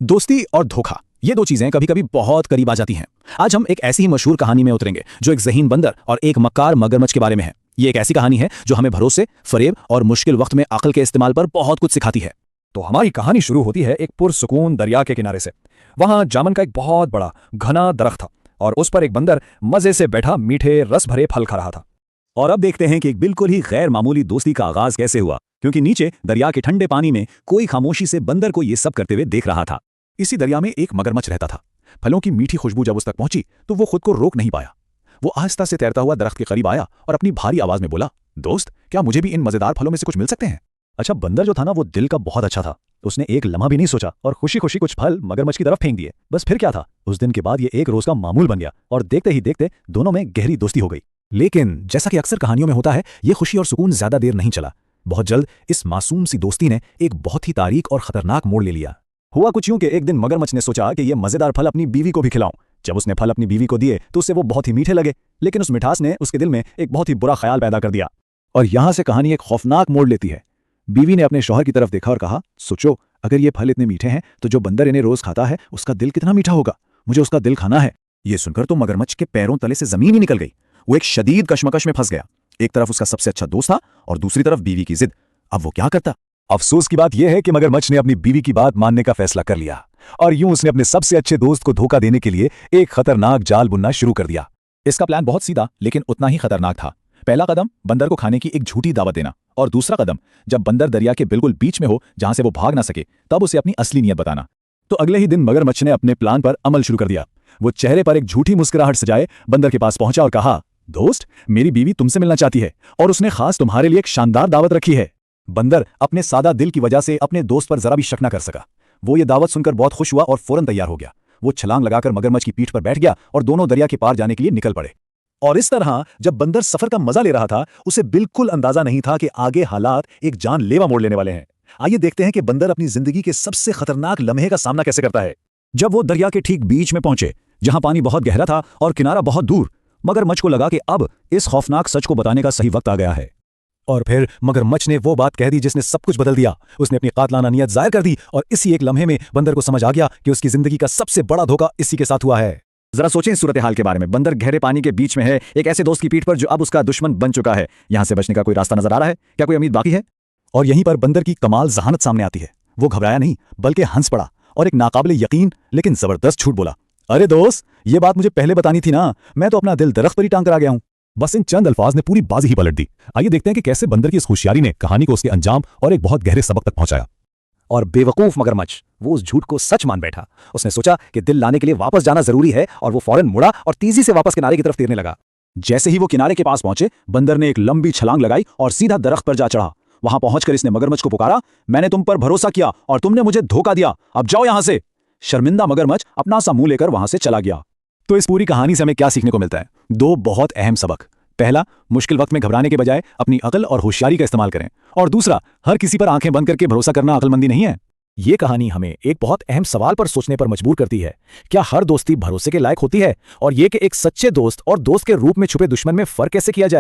दोस्ती और धोखा, ये दो चीजें कभी कभी बहुत करीब आ जाती हैं। आज हम एक ऐसी ही मशहूर कहानी में उतरेंगे जो एक ज़हीन बंदर और एक मक्कार मगरमच्छ के बारे में है। ये एक ऐसी कहानी है जो हमें भरोसे, फरेब और मुश्किल वक्त में अक्ल के इस्तेमाल पर बहुत कुछ सिखाती है। तो हमारी कहानी शुरू होती है एक पुरसुकून दरिया के किनारे से। वहां जामन का एक बहुत बड़ा घना दरख्त था और उस पर एक बंदर मजे से बैठा मीठे रस भरे फल खा रहा था। और अब देखते हैं कि एक बिल्कुल ही गैर मामूली दोस्ती का आगाज कैसे हुआ, क्योंकि नीचे दरिया के ठंडे पानी में कोई खामोशी से बंदर को ये सब करते हुए देख रहा था। इसी दरिया में एक मगरमच्छ रहता था। फलों की मीठी खुशबू जब उस तक पहुंची तो वो खुद को रोक नहीं पाया। वो आहिस्ता से तैरता हुआ दरख्त के करीब आया और अपनी भारी आवाज में बोला, दोस्त, क्या मुझे भी इन मजेदार फलों में से कुछ मिल सकते हैं? अच्छा, बंदर जो था ना, वो दिल का बहुत अच्छा था। उसने एक लम्हा भी नहीं सोचा और खुशी खुशी कुछ फल मगरमच्छ की तरफ फेंक दिए। बस फिर क्या था, उस दिन के बाद ये एक रोज का मामूल बन गया और देखते ही देखते दोनों में गहरी दोस्ती हो गई। लेकिन जैसा कि अक्सर कहानियों में होता है, ये खुशी और सुकून ज्यादा देर नहीं चला। बहुत जल्द इस मासूम सी दोस्ती ने एक बहुत ही तारीक और खतरनाक मोड़ ले लिया। हुआ कुछ यूं कि एक दिन मगरमच्छ ने सोचा कि ये मजेदार फल अपनी बीवी को भी खिलाऊं। जब उसने फल अपनी बीवी को दिए तो उससे वो बहुत ही मीठे लगे, लेकिन उस मिठास ने उसके दिल में एक बहुत ही बुरा ख्याल पैदा कर दिया। और यहां से कहानी एक खौफनाक मोड़ लेती है। बीवी ने अपने शौहर की तरफ देखा और कहा, सोचो, अगर ये फल इतने मीठे हैं तो जो बंदर इन्हें रोज खाता है उसका दिल कितना मीठा होगा। मुझे उसका दिल खाना है। ये सुनकर तो मगरमच्छ के पैरों तले से जमीन ही निकल गई। वो एक शदीद कशमकश में फंस गया। एक तरफ उसका सबसे अच्छा दोस्त था और दूसरी तरफ बीवी की जिद। अब वो क्या करता? अफसोस की बात यह है कि मगरमच्छ ने अपनी बीवी की बात मानने का फैसला कर लिया और यूं उसने अपने सबसे अच्छे दोस्त को धोखा देने के लिए एक खतरनाक जाल बुनना शुरू कर दिया। इसका प्लान बहुत सीधा लेकिन उतना ही खतरनाक था। पहला कदम बंदर को खाने की एक झूठी दावत देना, और दूसरा कदम जब बंदर दरिया के बिल्कुल बीच में हो जहां से वो भाग ना सके तब उसे अपनी असली नीयत बताना। तो अगले ही दिन मगरमच्छ ने अपने प्लान पर अमल शुरू कर दिया। वो चेहरे पर एक झूठी मुस्कुराहट सजाए बंदर के पास पहुंचा और कहा, दोस्त, मेरी बीवी तुमसे मिलना चाहती है और उसने खास तुम्हारे लिए एक शानदार दावत रखी है। बंदर अपने सादा दिल की वजह से अपने दोस्त पर जरा भी शक न कर सका। वो ये दावत सुनकर बहुत खुश हुआ और फौरन तैयार हो गया। वो छलांग लगाकर मगरमच्छ की पीठ पर बैठ गया और दोनों दरिया के पार जाने के लिए निकल पड़े। और इस तरह जब बंदर सफर का मजा ले रहा था, उसे बिल्कुल अंदाजा नहीं था कि आगे हालात एक जानलेवा मोड़ लेने वाले हैं। आइए देखते हैं कि बंदर अपनी जिंदगी के सबसे खतरनाक लम्हे का सामना कैसे करता है। जब वो दरिया के ठीक बीच में पहुंचे, जहां पानी बहुत गहरा था और किनारा बहुत दूर, मगरमच्छ को लगा कि अब इस खौफनाक सच को बताने का सही वक्त आ गया है। और फिर मगरमच्छ ने वो बात कह दी जिसने सब कुछ बदल दिया। उसने अपनी कातलाना नियत जाहिर कर दी और इसी एक लम्हे में बंदर को समझ आ गया कि उसकी जिंदगी का सबसे बड़ा धोखा इसी के साथ हुआ है। जरा सोचें इस सूरत हाल के बारे में। बंदर गहरे पानी के बीच में है, एक ऐसे दोस्त की पीठ पर जो अब उसका दुश्मन बन चुका है। यहां से बचने का कोई रास्ता नजर आ रहा है? क्या कोई उम्मीद बाकी है? और यहीं पर बंदर की कमाल जहानत सामने आती है। वो घबराया नहीं बल्कि हंस पड़ा और एक नाकाबिले यकीन लेकिन जबरदस्त झूठ बोला, अरे दोस्त, ये बात मुझे पहले बतानी थी ना, मैं तो अपना दिल दरख्त पर ही टांग कर आ गया हूं। बस इन चंद अल्फाज ने पूरी बाजी ही पलट दी। आइए देखते हैं कि कैसे बंदर की इस होशियारी ने कहानी को उसके अंजाम और एक बहुत गहरे सबक तक पहुंचाया। और बेवकूफ मगरमच्छ वो उस झूठ को सच मान बैठा। उसने सोचा कि दिल लाने के लिए वापस जाना जरूरी है और वो फौरन मुड़ा और तेजी से वापस किनारे की तरफ तैरने लगा। जैसे ही वो किनारे के पास पहुंचे, बंदर ने एक लंबी छलांग लगाई और सीधा दरख्त पर जा चढ़ा। वहां पहुंचकर इसने मगरमच्छ को पुकारा, मैंने तुम पर भरोसा किया और तुमने मुझे धोखा दिया, अब जाओ यहां से। शर्मिंदा मगरमच्छ अपना सा मुंह लेकर वहां से चला गया। तो इस पूरी कहानी से हमें क्या सीखने को मिलता है? दो बहुत अहम सबक। पहला, मुश्किल वक्त में घबराने के बजाय अपनी अकल और होशियारी का इस्तेमाल करें। और दूसरा, हर किसी पर आंखें बंद करके भरोसा करना अकलमंदी नहीं है। ये कहानी हमें एक बहुत अहम सवाल पर सोचने पर मजबूर करती है, क्या हर दोस्ती भरोसे के लायक होती है? और ये कि एक सच्चे दोस्त और दोस्त के रूप में छुपे दुश्मन में फर्क कैसे किया जाए?